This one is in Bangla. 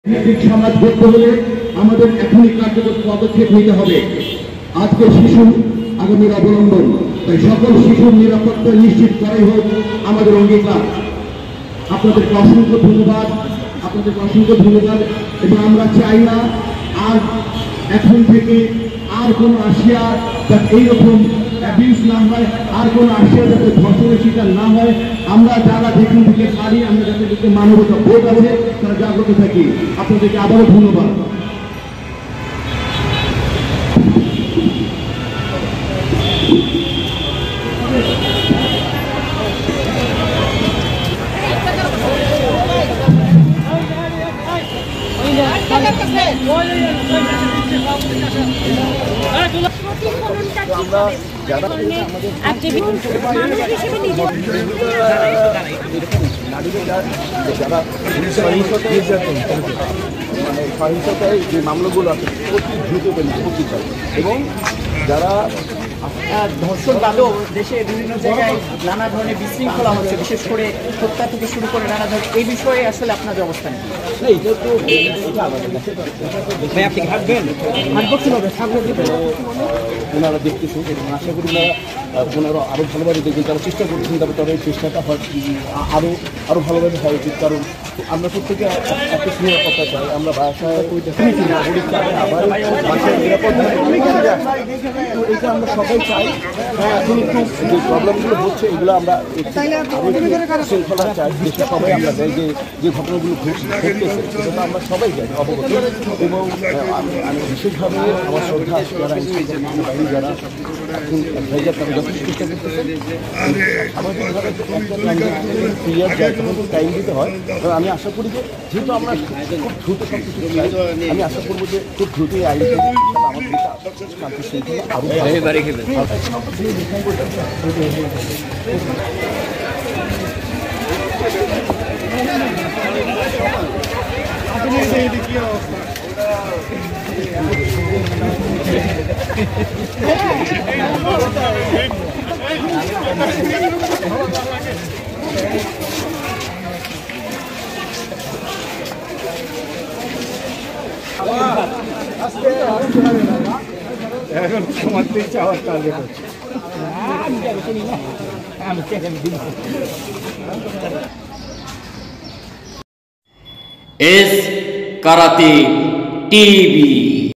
সমাজ গড়তে হলে আমাদের এখনই কার্যকর পদক্ষেপ নিতে হবে। আজকে শিশু আগামীর অবলম্বন, তাই সকল শিশুর নিরাপত্তা নিশ্চিত করাই হোক আমাদের অঙ্গীকার। আপনাদেরকে অসংখ্য ধন্যবাদ, এবং আমরা চাই না আর এখন থেকে আর কোনো আশিয়া যাতে এইরকম অ্যাবিউজ না হয়, আর কোনো আশিয়া যাতে ধর্ষণের শিকার না হয়। আমরা যারা যেখান থেকে পারি, আমরা যাতে মানবতা বোধ আছে তারা জাগ্রত থাকি। আপনাদেরকে আবারও ধন্যবাদ। সহিংসতায় যে মামলাগুলো আছে অতি দ্রুত করতে চাই, এবং যারা ধর্ষণ বাদেও দেশে বিভিন্ন জায়গায় নানা ধরনের বিশৃঙ্খলা হচ্ছে, বিশেষ করে হত্যা থেকে শুরু করে নানা ধরনের, এই বিষয়ে আসলে আপনাদের অবস্থান এটা তো ওনারা দেখতেছেন এবং আশা করি ওনারা আরও ভালোভাবে দেখবেন, তারা চেষ্টা করছেন, তবে তাদের এই চেষ্টাটা আরও ভালোভাবে হওয়া উচিত। কারণ আমরা প্রত্যেকে একটা নিরাপত্তা চাই, আমরা বাসায় আবার বাসায় নিরাপত্তা তো এটা আমরা সবাই চাই। হ্যাঁ, এখন একটু যে প্রবলেমগুলো হচ্ছে এগুলো আমরা শৃঙ্খলা চাই, দেশে সবাই আমরা চাই যে ঘটনাগুলো ঘটতেছে সেটা আমরা সবাই চাই অবগত। এবং আমি বিশেষভাবে আমার শ্রদ্ধা যারা বাহিনী যারা এখন ভাইজার তারা যথেষ্ট চেষ্টা করতেছে স্বাভাবিকভাবে ক্লিয়ার যায় তখন টাইম দিতে হয়। এবং আমি আশা করি যে যেহেতু আমরা খুব দ্রুত সব কিছু চাই, আমি আশা করবো যে খুব দ্রুতই আইন আমাদের শান্তি শৃঙ্খলা আরও এখন সমাজে চাওয়ার টার্গেট হচ্ছে। S karate TV.